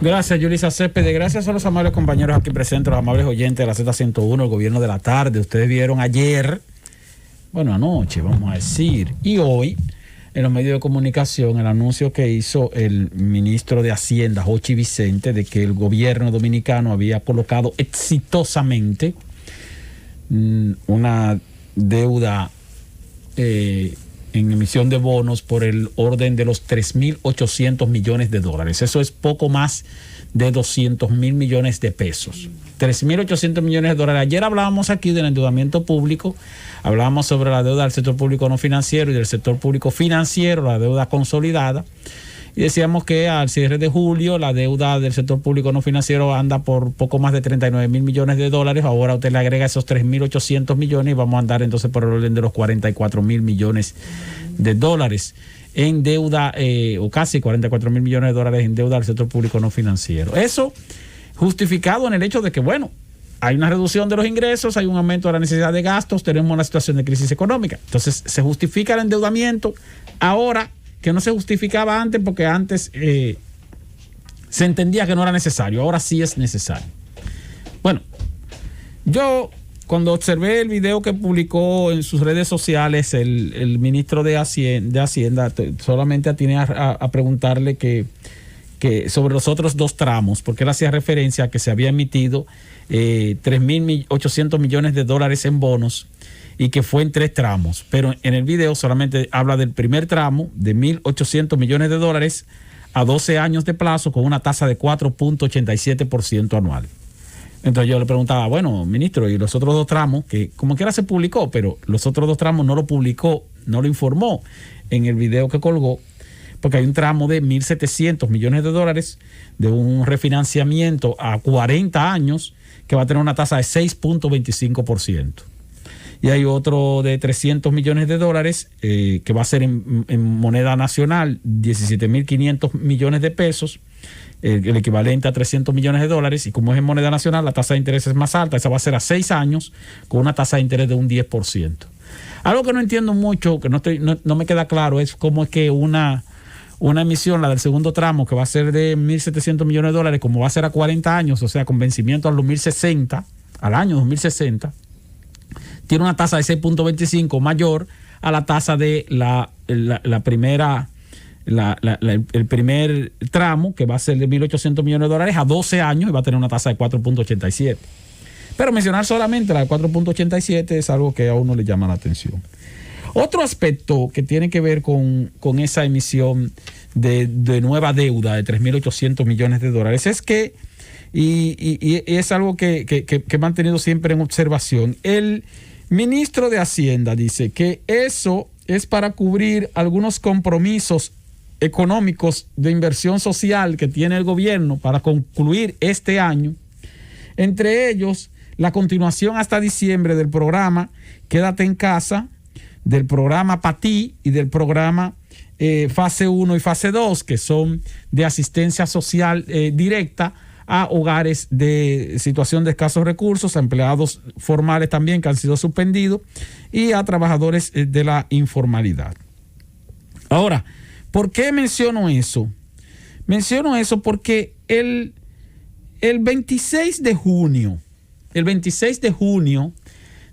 Gracias, Yulisa Céspedes. Gracias a los amables compañeros aquí presentes, los amables oyentes de la Z101, el gobierno de la tarde. Ustedes vieron ayer, bueno, anoche, vamos a decir, y hoy, en los medios de comunicación, el anuncio que hizo el ministro de Hacienda, Jochi Vicente, de que el gobierno dominicano había colocado exitosamente una deuda en emisión de bonos por el orden de los 3.800 millones de dólares. Eso es poco más de 200.000 millones de pesos. 3.800 millones de dólares. Ayer hablábamos aquí del endeudamiento público, hablábamos sobre la deuda del sector público no financiero y del sector público financiero, la deuda consolidada, y decíamos que al cierre de julio la deuda del sector público no financiero anda por poco más de 39.000 millones de dólares. Ahora usted le agrega esos 3.800 millones y vamos a andar entonces por el orden de los 44.000 millones de dólares en deuda, o casi 44.000 millones de dólares en deuda del sector público no financiero. Eso justificado en el hecho de que, bueno, hay una reducción de los ingresos, hay un aumento de la necesidad de gastos, tenemos una situación de crisis económica. Entonces se justifica el endeudamiento ahora, que no se justificaba antes, porque antes se entendía que no era necesario, ahora sí es necesario. Bueno, yo cuando observé el video que publicó en sus redes sociales el ministro de Hacienda, solamente atiné a preguntarle que sobre los otros dos tramos, porque él hacía referencia a que se había emitido 3.800 millones de dólares en bonos y que fue en 3 tramos, pero en el video solamente habla del primer tramo de 1.800 millones de dólares a 12 años de plazo con una tasa de 4.87% anual. Entonces yo le preguntaba, bueno, ministro, y los otros dos tramos, que como quiera se publicó, pero los otros dos tramos no lo publicó, no lo informó en el video que colgó, porque hay un tramo de 1.700 millones de dólares de un refinanciamiento a 40 años que va a tener una tasa de 6.25%. Y hay otro de 300 millones de dólares que va a ser en moneda nacional, 17.500 millones de pesos, el equivalente a 300 millones de dólares. Y como es en moneda nacional, la tasa de interés es más alta. Esa va a ser a 6 años con una tasa de interés de un 10%. Algo que no entiendo mucho, que no me queda claro, es cómo es que una emisión, la del segundo tramo, que va a ser de 1.700 millones de dólares, como va a ser a 40 años, o sea, con vencimiento al 2060, al año 2060, tiene una tasa de 6.25 mayor a la tasa de el primer tramo, que va a ser de 1.800 millones de dólares a 12 años y va a tener una tasa de 4.87. Pero mencionar solamente la de 4.87 es algo que a uno le llama la atención. Otro aspecto que tiene que ver con esa emisión de nueva deuda de 3.800 millones de dólares es que, y es algo que he mantenido siempre en observación, el ministro de Hacienda dice que eso es para cubrir algunos compromisos económicos de inversión social que tiene el gobierno para concluir este año, entre ellos la continuación hasta diciembre del programa Quédate en Casa, del programa PATI y del programa Fase 1 y Fase 2, que son de asistencia social directa a hogares de situación de escasos recursos, a empleados formales también que han sido suspendidos y a trabajadores de la informalidad. Ahora, ¿por qué menciono eso? Menciono eso porque el 26 de junio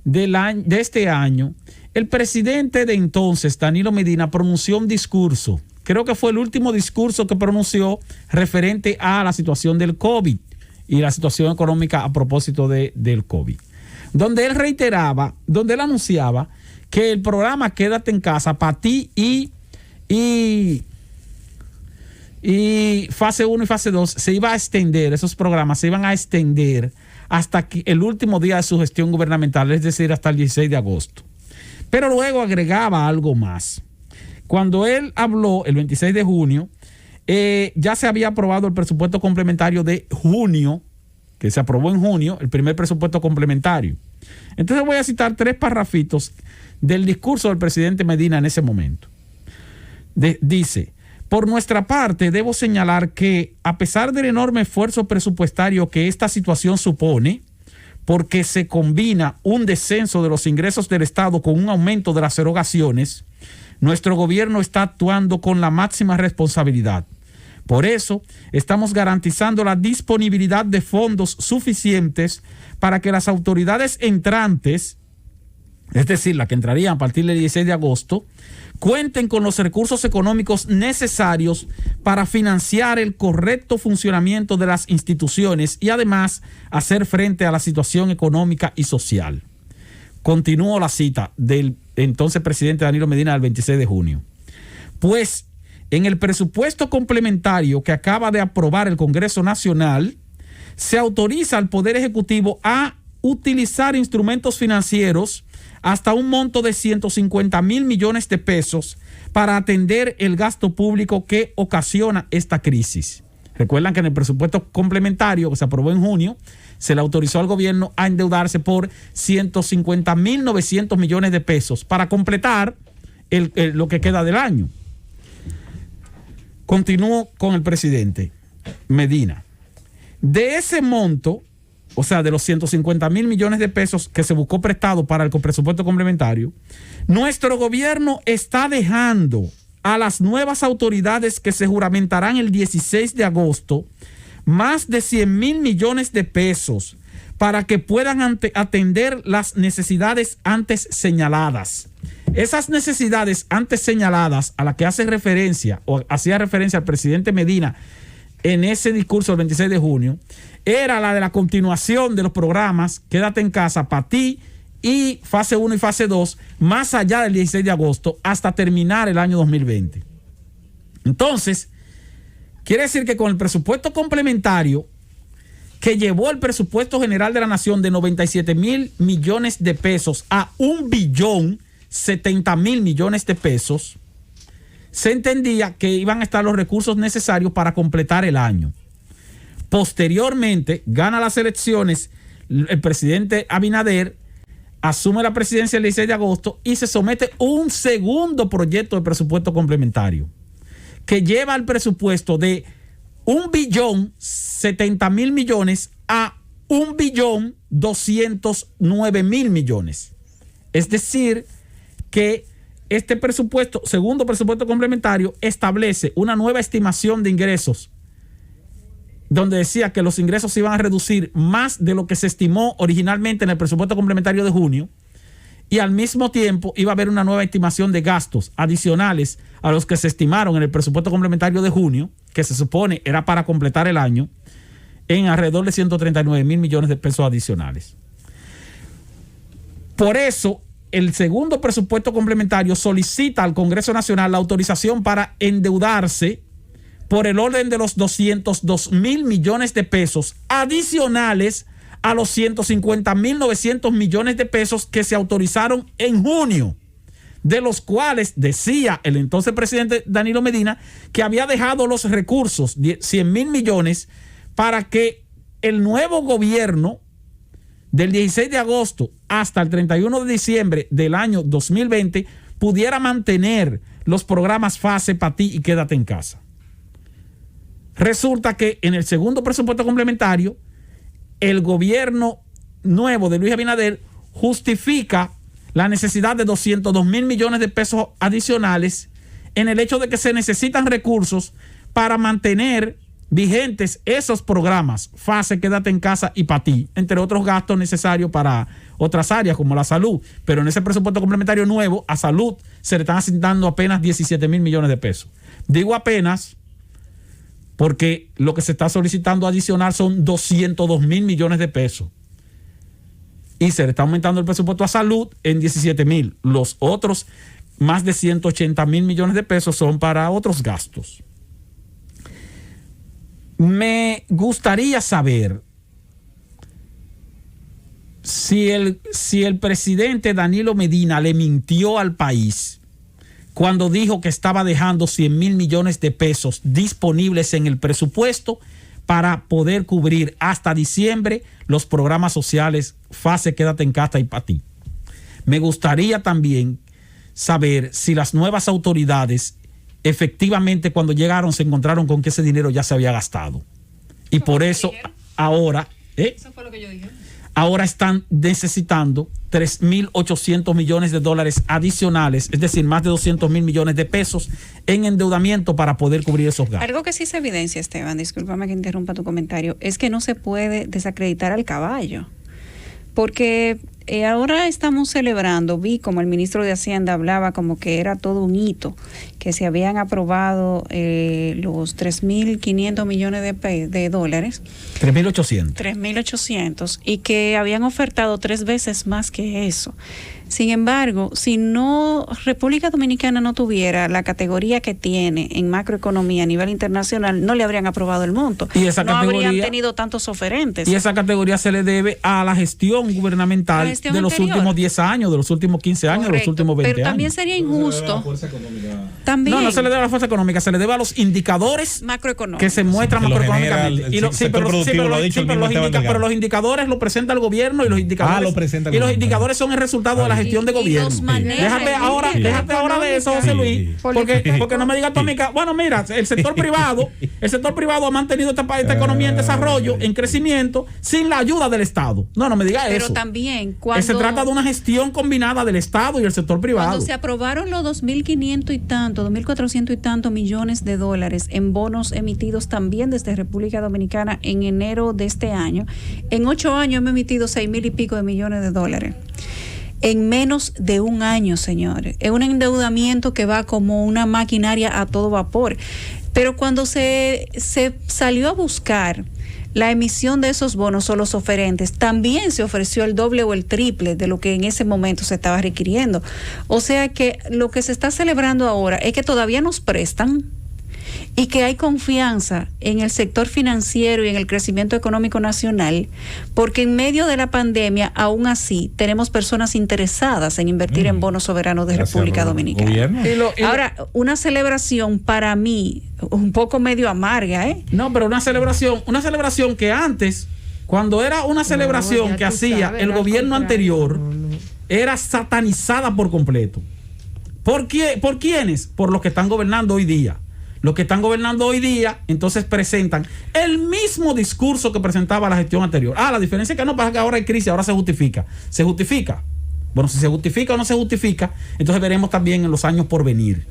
de este año, el presidente de entonces, Danilo Medina, pronunció un discurso. Creo que fue el último discurso que pronunció referente a la situación del COVID y la situación económica a propósito del COVID. Donde él reiteraba, donde él anunciaba que el programa Quédate en Casa, PATI y Fase 1 y Fase 2 se iba a extender, esos programas se iban a extender hasta el último día de su gestión gubernamental, es decir, hasta el 16 de agosto. Pero luego agregaba algo más. Cuando él habló el 26 de junio, ya se había aprobado el presupuesto complementario de junio, que se aprobó en junio, el primer presupuesto complementario. Entonces voy a citar 3 parrafitos del discurso del presidente Medina en ese momento. Dice: por nuestra parte, debo señalar que a pesar del enorme esfuerzo presupuestario que esta situación supone, porque se combina un descenso de los ingresos del Estado con un aumento de las erogaciones, nuestro gobierno está actuando con la máxima responsabilidad, Por eso, estamos garantizando la disponibilidad de fondos suficientes para que las autoridades entrantes, es decir, las que entrarían a partir del 16 de agosto, cuenten con los recursos económicos necesarios para financiar el correcto funcionamiento de las instituciones y además hacer frente a la situación económica y social. Continúo la cita del entonces presidente Danilo Medina del 26 de junio. Pues en el presupuesto complementario que acaba de aprobar el Congreso Nacional, se autoriza al Poder Ejecutivo a utilizar instrumentos financieros hasta un monto de 150,000 millones de pesos para atender el gasto público que ocasiona esta crisis. Recuerdan que en el presupuesto complementario que se aprobó en junio, se le autorizó al gobierno a endeudarse por 150,900 millones de pesos para completar lo que queda del año. Continúo con el presidente Medina. De ese monto, o sea, de los 150,000 millones de pesos que se buscó prestado para el presupuesto complementario, nuestro gobierno está dejando a las nuevas autoridades que se juramentarán el 16 de agosto más de 100,000 millones de pesos para que puedan atender las necesidades antes señaladas. Esas necesidades antes señaladas a las que hace referencia o hacía referencia el presidente Medina en ese discurso del 26 de junio, era la de la continuación de los programas Quédate en Casa, para ti y fase 1 y fase 2, más allá del 16 de agosto hasta terminar el año 2020. Entonces, quiere decir que con el presupuesto complementario que llevó el presupuesto general de la nación de 97,000 millones de pesos a 1,070,000 millones de pesos, se entendía que iban a estar los recursos necesarios para completar el año. Posteriormente, gana las elecciones el presidente Abinader, asume la presidencia el 16 de agosto y se somete un segundo proyecto de presupuesto complementario que lleva el presupuesto de 1,070,000 millones a 1,209,000 millones. Es decir, que este presupuesto, segundo presupuesto complementario, establece una nueva estimación de ingresos, donde decía que los ingresos se iban a reducir más de lo que se estimó originalmente en el presupuesto complementario de junio, y al mismo tiempo iba a haber una nueva estimación de gastos adicionales a los que se estimaron en el presupuesto complementario de junio, que se supone era para completar el año, en alrededor de 139,000 millones de pesos adicionales. Por eso, el segundo presupuesto complementario solicita al Congreso Nacional la autorización para endeudarse por el orden de los 202,000 millones de pesos adicionales a los 150,900 millones de pesos que se autorizaron en junio, de los cuales decía el entonces presidente Danilo Medina que había dejado los recursos, 100,000 millones, para que el nuevo gobierno del 16 de agosto hasta el 31 de diciembre del año 2020 pudiera mantener los programas FASE, para ti y Quédate en Casa. Resulta que en el segundo presupuesto complementario, el gobierno nuevo de Luis Abinader justifica la necesidad de 202,000 millones de pesos adicionales en el hecho de que se necesitan recursos para mantener vigentes esos programas, FASE, Quédate en Casa y para ti, entre otros gastos necesarios para otras áreas como la salud. Pero en ese presupuesto complementario nuevo, a salud se le están asignando apenas 17,000 millones de pesos. Digo apenas porque lo que se está solicitando adicional son 202,000 millones de pesos. Y se le está aumentando el presupuesto a salud en 17,000. Los otros, más de 180,000 millones de pesos, son para otros gastos. Me gustaría saber si el presidente Danilo Medina le mintió al país cuando dijo que estaba dejando 100,000 millones de pesos disponibles en el presupuesto para poder cubrir hasta diciembre los programas sociales FASE, Quédate en Casa y para ti. Me gustaría también saber si las nuevas autoridades efectivamente cuando llegaron se encontraron con que ese dinero ya se había gastado. Y por eso ahora... Eso fue lo que yo dije. ahora están necesitando 3.800 millones de dólares adicionales, es decir, más de 200 mil millones de pesos en endeudamiento para poder cubrir esos gastos. Algo que sí se evidencia, Esteban, discúlpame que interrumpa tu comentario, es que no se puede desacreditar al caballo, porque ahora estamos celebrando, vi como el ministro de Hacienda hablaba como que era todo un hito, que se habían aprobado los 3.500 millones de dólares. 3.800. 3.800 y que habían ofertado 3 veces más que eso. Sin embargo, si no República Dominicana no tuviera la categoría que tiene en macroeconomía a nivel internacional, no le habrían aprobado el monto. Y esa no categoría, habrían tenido tantos oferentes. Y esa categoría se le debe a la gestión gubernamental de los últimos 10 años, de los últimos 15 años, de los últimos 20 años. Pero también sería injusto. También. No se le debe a la fuerza económica, se le debe a los indicadores macroeconómicos que se muestran macroeconómicamente. Pero los indicadores lo presenta el gobierno y los indicadores son el resultado de la gestión de gobierno. Déjate ahora de eso, José Luis, porque no me digas tú a mí que, bueno, mira, el sector privado ha mantenido esta economía en desarrollo, en crecimiento, sin la ayuda del Estado. No me digas eso. Pero también cuando se trata de una gestión combinada del Estado y el sector privado. Cuando se aprobaron los 2.500 y tanto, 2.400 y tanto millones de dólares en bonos emitidos también desde República Dominicana en enero de este año, en 8 años hemos emitido 6.000 y pico de millones de dólares. En menos de un año, señores. Es un endeudamiento que va como una maquinaria a todo vapor. Pero cuando se salió a buscar la emisión de esos bonos o los oferentes, también se ofreció el doble o el triple de lo que en ese momento se estaba requiriendo. O sea que lo que se está celebrando ahora es que todavía nos prestan y que hay confianza en el sector financiero y en el crecimiento económico nacional, porque en medio de la pandemia, aún así, tenemos personas interesadas en invertir en bonos soberanos de República Dominicana. Ahora, una celebración para mí, un poco medio amarga, ¿eh? No, pero una celebración que antes, cuando era una celebración que hacía el gobierno anterior, era satanizada por completo. ¿Por quiénes? Por los que están gobernando hoy día. Los que están gobernando hoy día, entonces presentan el mismo discurso que presentaba la gestión anterior. La diferencia es que no pasa que ahora hay crisis, ahora se justifica. ¿Se justifica? Bueno, si se justifica o no se justifica, entonces veremos también en los años por venir.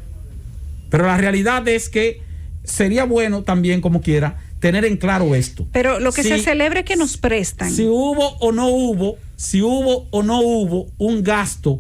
Pero la realidad es que sería bueno también, como quiera, tener en claro esto. Pero lo que se celebra es que nos prestan. Si hubo o no hubo un gasto,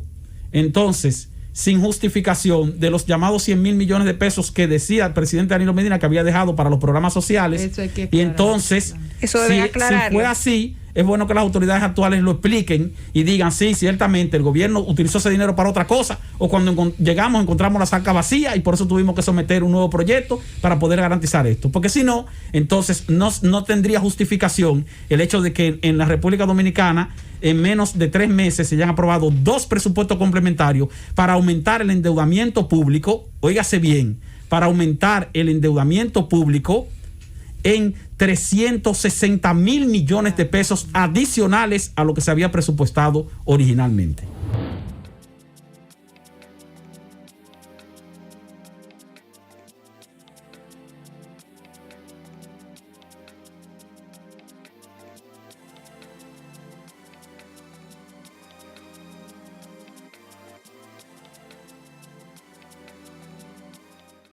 entonces, sin justificación, de los llamados 100.000 millones de pesos que decía el presidente Danilo Medina que había dejado para los programas sociales. Y entonces, eso debe si fue así, es bueno que las autoridades actuales lo expliquen y digan, sí, ciertamente el gobierno utilizó ese dinero para otra cosa, o cuando llegamos encontramos la saca vacía y por eso tuvimos que someter un nuevo proyecto para poder garantizar esto. Porque si no, entonces no tendría justificación el hecho de que en la República Dominicana en menos de 3 meses se hayan aprobado 2 presupuestos complementarios para aumentar el endeudamiento público, óigase bien, para aumentar el endeudamiento público en 360.000 millones de pesos adicionales a lo que se había presupuestado originalmente.